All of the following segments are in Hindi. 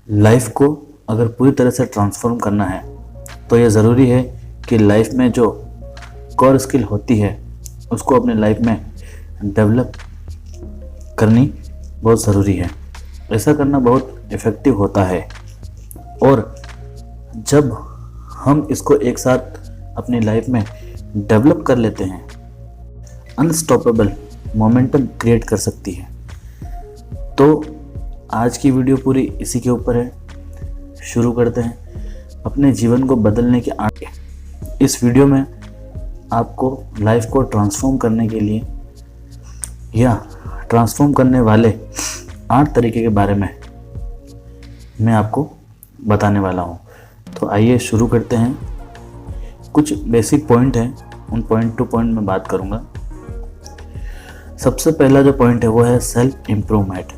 लाइफ को अगर पूरी तरह से ट्रांसफॉर्म करना है तो ये ज़रूरी है कि लाइफ में जो कोर स्किल होती है उसको अपने लाइफ में डेवलप करनी बहुत ज़रूरी है। ऐसा करना बहुत इफ़ेक्टिव होता है और जब हम इसको एक साथ अपनी लाइफ में डेवलप कर लेते हैं, अनस्टॉपेबल मोमेंटम क्रिएट कर सकती है। तो आज की वीडियो पूरी इसी के ऊपर है। शुरू करते हैं अपने जीवन को बदलने के आगे। इस वीडियो में आपको लाइफ को ट्रांसफॉर्म करने के लिए या ट्रांसफॉर्म करने वाले 8 तरीके के बारे में मैं आपको बताने वाला हूँ। तो आइए शुरू करते हैं। कुछ बेसिक पॉइंट हैं, उन पॉइंट टू पॉइंट मैं बात करूँगा। सबसे पहला जो पॉइंट है वो है सेल्फ इम्प्रूवमेंट।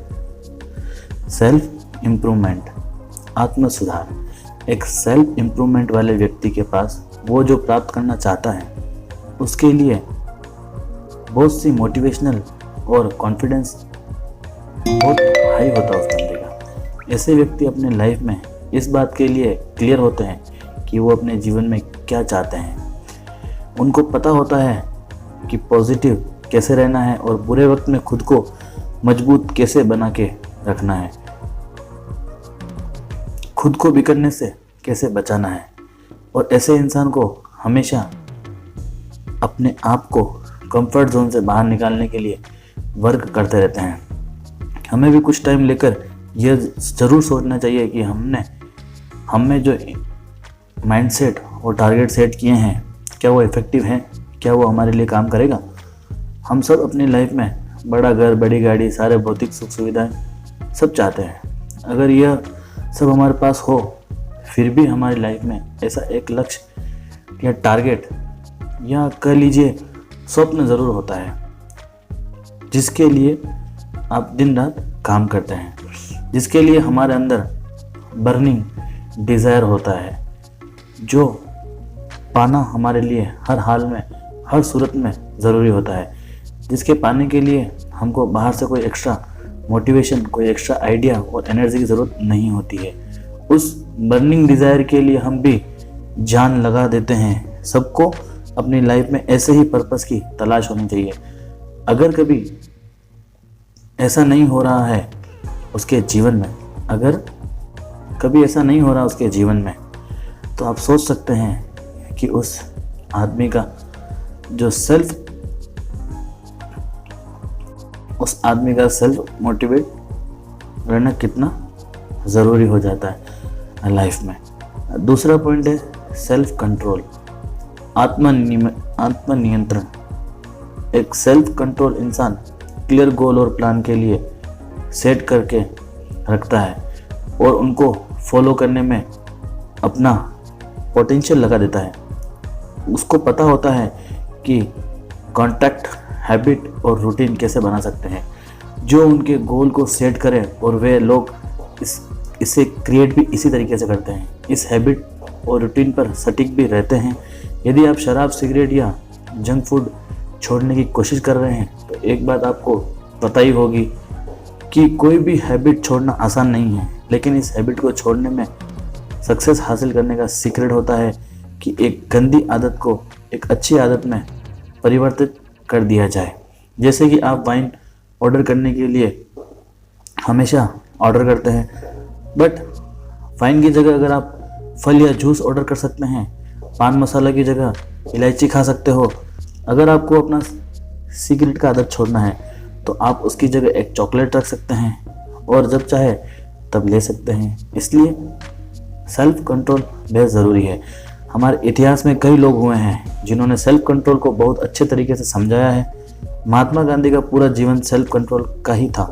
सेल्फ इम्प्रूवमेंट, आत्म सुधार। एक सेल्फ इम्प्रूवमेंट वाले व्यक्ति के पास वो जो प्राप्त करना चाहता है उसके लिए बहुत सी मोटिवेशनल और कॉन्फिडेंस बहुत हाई होता है उस बंदे का। ऐसे व्यक्ति अपने लाइफ में इस बात के लिए क्लियर होते हैं कि वो अपने जीवन में क्या चाहते हैं। उनको पता होता है कि पॉजिटिव कैसे रहना है और बुरे वक्त में खुद को मजबूत कैसे बना के रखना है, खुद को बिगड़ने से कैसे बचाना है। और ऐसे इंसान को हमेशा अपने आप को कंफर्ट जोन से बाहर निकालने के लिए वर्क करते रहते हैं। हमें भी कुछ टाइम लेकर यह ज़रूर सोचना चाहिए कि हमने जो माइंडसेट और टारगेट सेट किए हैं क्या वो इफ़ेक्टिव हैं, क्या वो हमारे लिए काम करेगा। हम सब अपनी लाइफ में बड़ा घर, बड़ी गाड़ी, सारे भौतिक सुख सुविधाएं सब चाहते हैं। अगर यह सब हमारे पास हो फिर भी हमारी लाइफ में ऐसा एक लक्ष्य या टारगेट या कह लीजिए स्वप्न ज़रूर होता है जिसके लिए आप दिन रात काम करते हैं, जिसके लिए हमारे अंदर बर्निंग डिज़ायर होता है, जो पाना हमारे लिए हर हाल में, हर सूरत में ज़रूरी होता है, जिसके पाने के लिए हमको बाहर से कोई एक्स्ट्रा मोटिवेशन, कोई एक्स्ट्रा आइडिया और एनर्जी की ज़रूरत नहीं होती है। उस बर्निंग डिज़ायर के लिए हम भी जान लगा देते हैं। सबको अपनी लाइफ में ऐसे ही पर्पस की तलाश होनी चाहिए। अगर कभी ऐसा नहीं हो रहा है उसके जीवन में, अगर कभी ऐसा नहीं हो रहा उसके जीवन में, तो आप सोच सकते हैं कि उस आदमी का जो सेल्फ मोटिवेट रहना कितना ज़रूरी हो जाता है लाइफ में। दूसरा पॉइंट है सेल्फ कंट्रोल, आत्मनियंत्रण। एक सेल्फ कंट्रोल इंसान क्लियर गोल और प्लान के लिए सेट करके रखता है और उनको फॉलो करने में अपना पोटेंशियल लगा देता है। उसको पता होता है कि कॉन्टैक्ट, हैबिट और रूटीन कैसे बना सकते हैं जो उनके गोल को सेट करें, और वे लोग इसे क्रिएट भी इसी तरीके से करते हैं। इस हैबिट और रूटीन पर सटीक भी रहते हैं। यदि आप शराब, सिगरेट या जंक फूड छोड़ने की कोशिश कर रहे हैं तो एक बात आपको पता ही होगी कि कोई भी हैबिट छोड़ना आसान नहीं है, लेकिन इस हैबिट को छोड़ने में सक्सेस हासिल करने का सीक्रेट होता है कि एक गंदी आदत को एक अच्छी आदत में परिवर्तित कर दिया जाए। जैसे कि आप वाइन ऑर्डर करने के लिए हमेशा ऑर्डर करते हैं, बट वाइन की जगह अगर आप फल या जूस ऑर्डर कर सकते हैं, पान मसाला की जगह इलायची खा सकते हो। अगर आपको अपना सिगरेट का आदत छोड़ना है तो आप उसकी जगह एक चॉकलेट रख सकते हैं और जब चाहे तब ले सकते हैं। इसलिए सेल्फ कंट्रोल बेहद ज़रूरी है। हमारे इतिहास में कई लोग हुए हैं जिन्होंने सेल्फ कंट्रोल को बहुत अच्छे तरीके से समझाया है। महात्मा गांधी का पूरा जीवन सेल्फ कंट्रोल का ही था।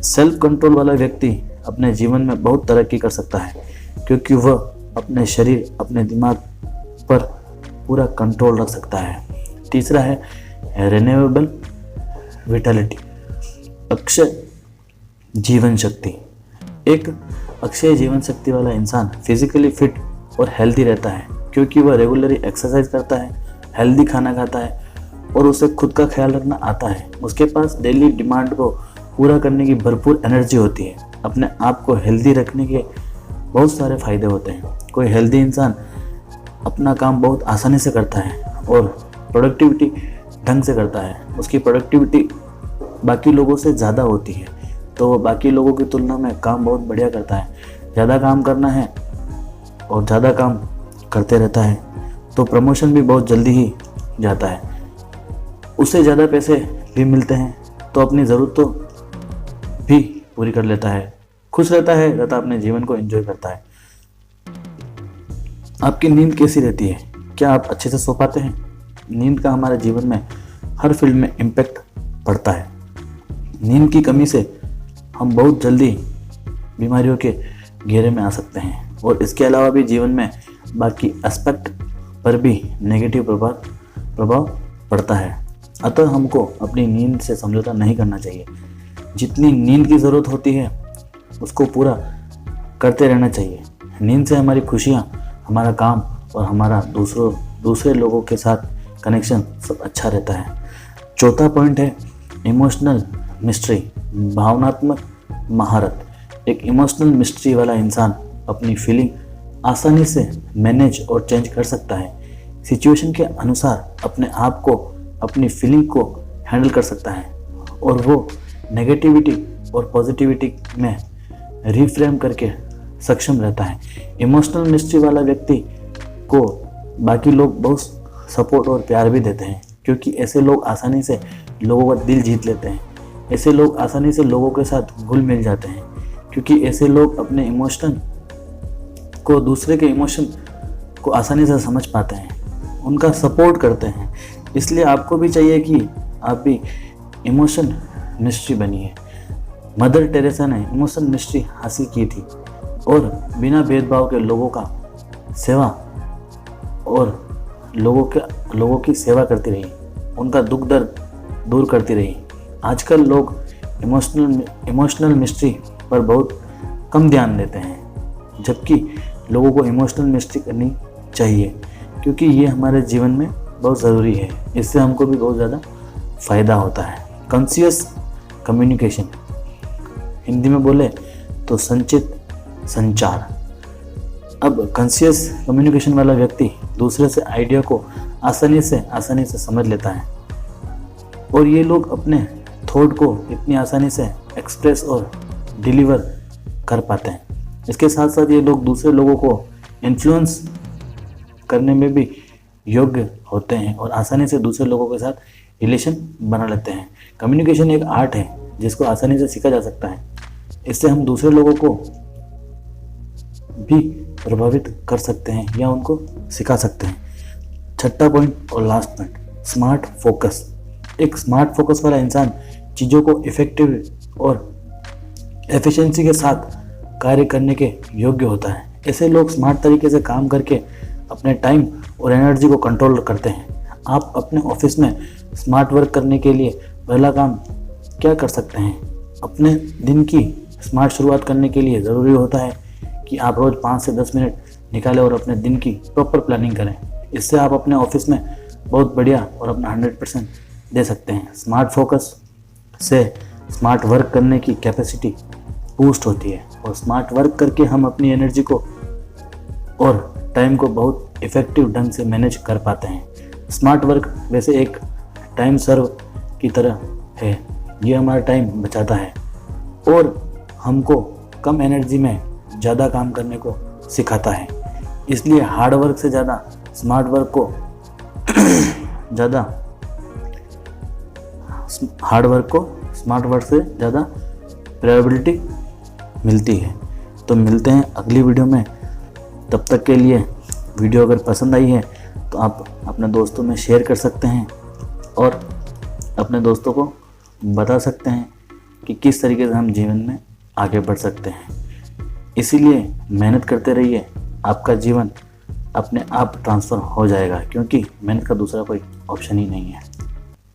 सेल्फ कंट्रोल वाला व्यक्ति अपने जीवन में बहुत तरक्की कर सकता है क्योंकि वह अपने शरीर, अपने दिमाग पर पूरा कंट्रोल रख सकता है। तीसरा है रिन्यूएबल विटालिटी, अक्षय जीवन शक्ति। एक अक्षय जीवन शक्ति वाला इंसान फिजिकली फिट और हेल्दी रहता है क्योंकि वह रेगुलरली एक्सरसाइज करता है, हेल्दी खाना खाता है और उसे खुद का ख्याल रखना आता है। उसके पास डेली डिमांड को पूरा करने की भरपूर एनर्जी होती है। अपने आप को हेल्दी रखने के बहुत सारे फ़ायदे होते हैं। कोई हेल्दी इंसान अपना काम बहुत आसानी से करता है और प्रोडक्टिविटी ढंग से करता है। उसकी प्रोडक्टिविटी बाकी लोगों से ज़्यादा होती है, तो वो बाकी लोगों की तुलना में काम बहुत बढ़िया करता है। ज़्यादा काम करना है और ज़्यादा काम करते रहता है तो प्रमोशन भी बहुत जल्दी ही जाता है, उससे ज़्यादा पैसे भी मिलते हैं, तो अपनी ज़रूरतों भी पूरी कर लेता है, खुश रहता है तथा अपने जीवन को एंजॉय करता है। आपकी नींद कैसी रहती है? क्या आप अच्छे से सो पाते हैं? नींद का हमारे जीवन में हर फील्ड में इम्पैक्ट पड़ता है। नींद की कमी से हम बहुत जल्दी बीमारियों के घेरे में आ सकते हैं और इसके अलावा भी जीवन में बाकी एस्पेक्ट पर भी नेगेटिव प्रभाव पड़ता है। अतः हमको अपनी नींद से समझौता नहीं करना चाहिए। जितनी नींद की ज़रूरत होती है उसको पूरा करते रहना चाहिए। नींद से हमारी खुशियाँ, हमारा काम और हमारा दूसरे लोगों के साथ कनेक्शन सब अच्छा रहता है। चौथा पॉइंट है इमोशनल मिस्ट्री, भावनात्मक महारत। एक इमोशनल मिस्ट्री वाला इंसान अपनी फीलिंग आसानी से मैनेज और चेंज कर सकता है। सिचुएशन के अनुसार अपने आप को, अपनी फीलिंग को हैंडल कर सकता है और वो नेगेटिविटी और पॉजिटिविटी में रिफ्रेम करके सक्षम रहता है। इमोशनल मिस्ट्री वाला व्यक्ति को बाकी लोग बहुत सपोर्ट और प्यार भी देते हैं, क्योंकि ऐसे लोग आसानी से लोगों का दिल जीत लेते हैं। ऐसे लोग आसानी से लोगों के साथ घुल मिल जाते हैं, क्योंकि ऐसे लोग अपने इमोशन को, दूसरे के इमोशन को आसानी से समझ पाते हैं, उनका सपोर्ट करते हैं। इसलिए आपको भी चाहिए कि आप भी इमोशन मिस्ट्री बनिए। मदर टेरेसा ने इमोशन मिस्ट्री हासिल की थी और बिना भेदभाव के लोगों का सेवा और लोगों की सेवा करती रही, उनका दुख दर्द दूर करती रही। आजकल लोग इमोशनल मिस्ट्री पर बहुत कम ध्यान देते हैं, जबकि लोगों को इमोशनल मिस्ट्री करनी चाहिए, क्योंकि ये हमारे जीवन में बहुत ज़रूरी है। इससे हमको भी बहुत ज़्यादा फ़ायदा होता है। कॉन्शियस कम्युनिकेशन, हिंदी में बोले तो संचित संचार। अब कॉन्शियस कम्युनिकेशन वाला व्यक्ति दूसरे से आइडिया को आसानी से समझ लेता है और ये लोग अपने थॉट को इतनी आसानी से एक्सप्रेस और डिलीवर कर पाते हैं। इसके साथ साथ ये लोग दूसरे लोगों को इन्फ्लुएंस करने में भी योग्य होते हैं और आसानी से दूसरे लोगों के साथ रिलेशन बना लेते हैं। कम्युनिकेशन एक आर्ट है जिसको आसानी से सीखा जा सकता है। इससे हम दूसरे लोगों को भी प्रभावित कर सकते हैं या उनको सिखा सकते हैं। छठा पॉइंट और लास्ट पॉइंट, स्मार्ट फोकस। एक स्मार्ट फोकस वाला इंसान चीज़ों को इफेक्टिव और एफिशिएंसी के साथ कार्य करने के योग्य होता है। ऐसे लोग स्मार्ट तरीके से काम करके अपने टाइम और एनर्जी को कंट्रोल करते हैं। आप अपने ऑफिस में स्मार्ट वर्क करने के लिए पहला काम क्या कर सकते हैं? अपने दिन की स्मार्ट शुरुआत करने के लिए ज़रूरी होता है कि आप रोज़ 5 से 10 मिनट निकालें और अपने दिन की प्रॉपर प्लानिंग करें। इससे आप अपने ऑफिस में बहुत बढ़िया और अपना 100% दे सकते हैं। स्मार्ट फोकस से स्मार्ट वर्क करने की कैपेसिटी बूस्ट होती है और स्मार्ट वर्क करके हम अपनी एनर्जी को और टाइम को बहुत इफ़ेक्टिव ढंग से मैनेज कर पाते हैं। स्मार्ट वर्क वैसे एक टाइम सर्व की तरह है, ये हमारा टाइम बचाता है और हमको कम एनर्जी में ज़्यादा काम करने को सिखाता है। इसलिए हार्ड वर्क से ज़्यादा स्मार्ट वर्क को स्मार्ट वर्क से ज़्यादा प्रायोरिटी मिलती है। तो मिलते हैं अगली वीडियो में। तब तक के लिए वीडियो अगर पसंद आई है तो आप अपने दोस्तों में शेयर कर सकते हैं और अपने दोस्तों को बता सकते हैं कि किस तरीके से हम जीवन में आगे बढ़ सकते हैं। इसीलिए मेहनत करते रहिए, आपका जीवन अपने आप ट्रांसफर हो जाएगा, क्योंकि मेहनत का दूसरा कोई ऑप्शन ही नहीं है।